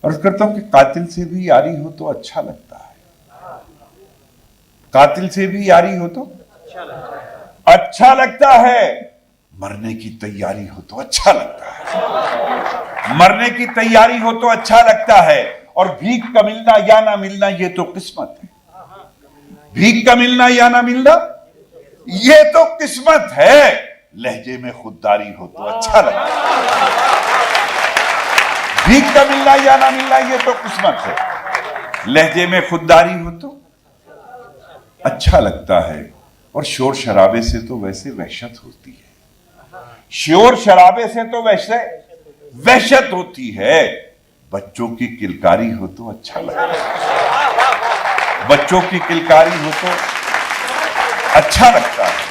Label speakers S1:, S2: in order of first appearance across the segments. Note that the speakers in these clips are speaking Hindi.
S1: अर्ज करता हूं कि कातिल से भी यारी हो तो अच्छा लगता है, कातिल से भी यारी हो तो अच्छा लगता है, मरने की तैयारी हो तो अच्छा लगता है, मरने की तैयारी हो तो अच्छा लगता है, और भीख का मिलना या ना मिलना ये तो किस्मत है, भीख का मिलना या ना मिलना ये तो किस्मत है, लहजे में खुददारी हो तो अच्छा लगता है, भीख का मिलना या ना मिलना ये तो किस्मत है, लहजे में खुददारी हो तो अच्छा लगता है, और शोर शराबे से तो वैसे वहशत होती है, शोर शराबे से तो वैसे वहशत होती है, बच्चों की किलकारी हो तो अच्छा लगता है, बच्चों की किलकारी हो तो अच्छा लगता है,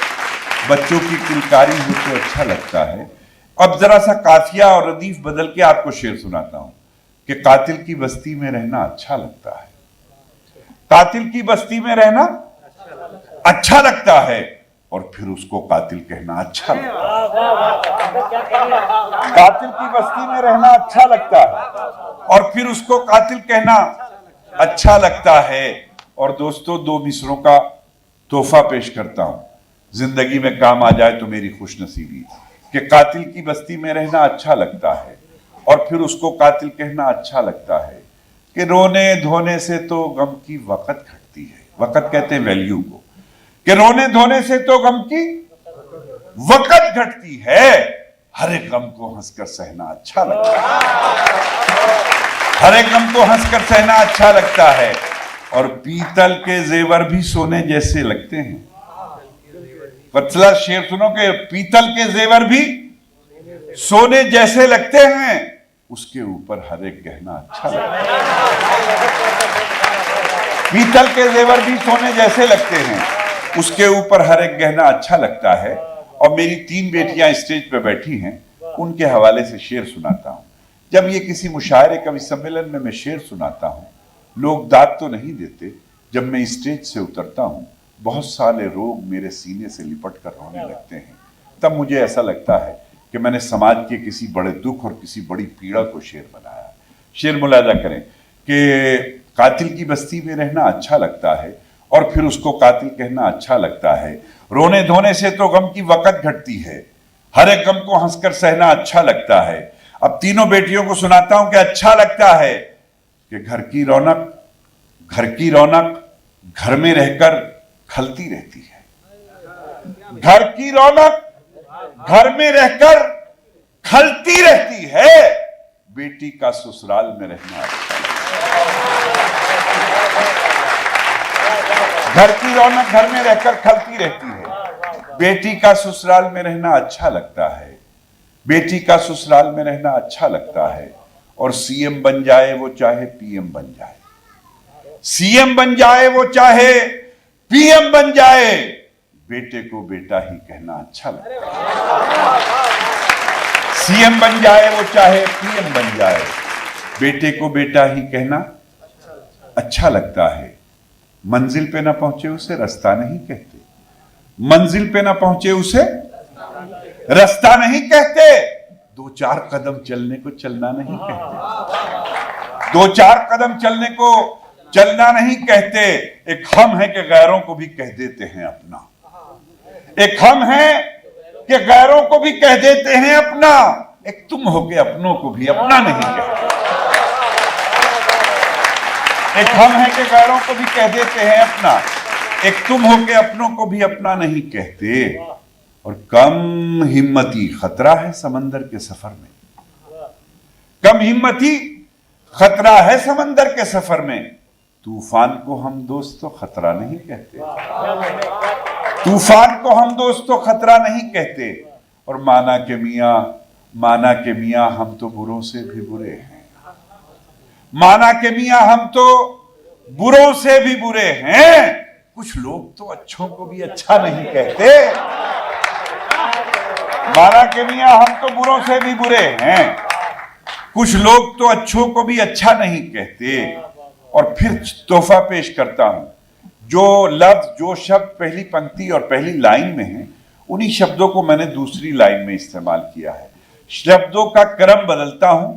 S1: बच्चों की किलकारी हो तो अच्छा लगता है। अब जरा सा काफिया और रदीफ बदल के आपको शेर सुनाता हूं कि कातिल की बस्ती में रहना अच्छा लगता है, कातिल की बस्ती में रहना अच्छा लगता है, और फिर उसको कातिल कहना अच्छा लगता है, कातिल की बस्ती में रहना अच्छा लगता है, और फिर उसको कातिल कहना अच्छा लगता है। और दोस्तों, दो मिसरों का तोहफा पेश करता हूं, जिंदगी में काम आ जाए तो मेरी खुशनसीबी, कि कातिल की बस्ती में रहना अच्छा लगता है, और फिर उसको कातिल कहना अच्छा लगता है, कि रोने धोने से तो गम की वक़्त घटती है, वक़्त कहते हैं वैल्यू को, कि रोने धोने से तो गम की वक़्त घटती है, हर एक गम को हंसकर सहना अच्छा लगता है, हर एक गम को हंसकर सहना अच्छा लगता है, और पीतल के जेवर भी सोने जैसे लगते हैं। पतला शेर सुनो कि पीतल के जेवर भी सोने जैसे लगते हैं, उसके ऊपर हर एक गहना अच्छा लगता है, पीतल के जेवर भी सोने जैसे लगते हैं, उसके ऊपर हर एक गहना अच्छा लगता है। और मेरी 3 बेटियां स्टेज पे बैठी हैं, उनके हवाले से शेर सुनाता हूं। जब ये किसी मुशायरे कवि सम्मेलन में मैं शेर सुनाता हूं, लोग दाद तो नहीं देते, जब मैं स्टेज से उतरता हूं बहुत सारे रोग मेरे सीने से लिपट कर रोने लगते हैं, तब मुझे ऐसा लगता है कि मैंने समाज के किसी बड़े दुख और किसी बड़ी पीड़ा को शेर बनाया। शेर मुलाजा करें कि कातिल की बस्ती में रहना अच्छा लगता है, और फिर उसको कातिल कहना अच्छा लगता है, रोने धोने से तो गम की वक़्त घटती है, हर एक गम को हंसकर सहना अच्छा लगता है। अब तीनों बेटियों को सुनाता हूं कि अच्छा लगता है कि घर की रौनक घर में रहकर खलती रहती है, घर की रौनक घर में रहकर खलती रहती है, बेटी का ससुराल में रहना अच्छा लगता है, घर की रौनक घर में रहकर खलती रहती है, बेटी का ससुराल में रहना अच्छा लगता है, बेटी का ससुराल में रहना अच्छा लगता है, और सीएम बन जाए वो चाहे पीएम बन जाए, सीएम बन जाए वो चाहे पीएम बन जाए, बेटे को बेटा ही कहना अच्छा लगता है, सीएम बन जाए वो चाहे पीएम बन जाए, बेटे को बेटा ही कहना अच्छा लगता है। मंजिल पे ना पहुंचे उसे रास्ता नहीं कहते, मंजिल पे ना पहुंचे उसे रास्ता नहीं कहते, 2-4 कदम चलने को चलना नहीं कहते, 2-4 कदम चलने को चलना नहीं कहते। एक हम है कि गैरों को भी कह देते हैं अपना, एक हम है कि गैरों को भी कह देते हैं अपना, एक तुम हो के अपनों को भी अपना नहीं कहते, एक हम है कि गैरों को भी कह देते हैं अपना, एक तुम हो के अपनों को भी अपना नहीं कहते। और कम हिम्मती खतरा है समंदर के सफर में, कम हिम्मती खतरा है समंदर के सफर में, तूफान को हम दोस्तों खतरा नहीं कहते, तूफान को हम दोस्तों खतरा नहीं कहते। और माना के मियां हम तो बुरों से भी बुरे हैं, माना के मियां हम तो बुरों से भी बुरे हैं, कुछ लोग तो अच्छों को भी अच्छा नहीं कहते, माना के मियां हम तो बुरों से भी बुरे हैं, कुछ लोग तो अच्छों को भी अच्छा नहीं कहते। और फिर तोहफा पेश करता हूं, जो लफ्ज जो शब्द पहली पंक्ति और पहली लाइन में है, उन्हीं शब्दों को मैंने दूसरी लाइन में इस्तेमाल किया है। शब्दों का क्रम बदलता हूं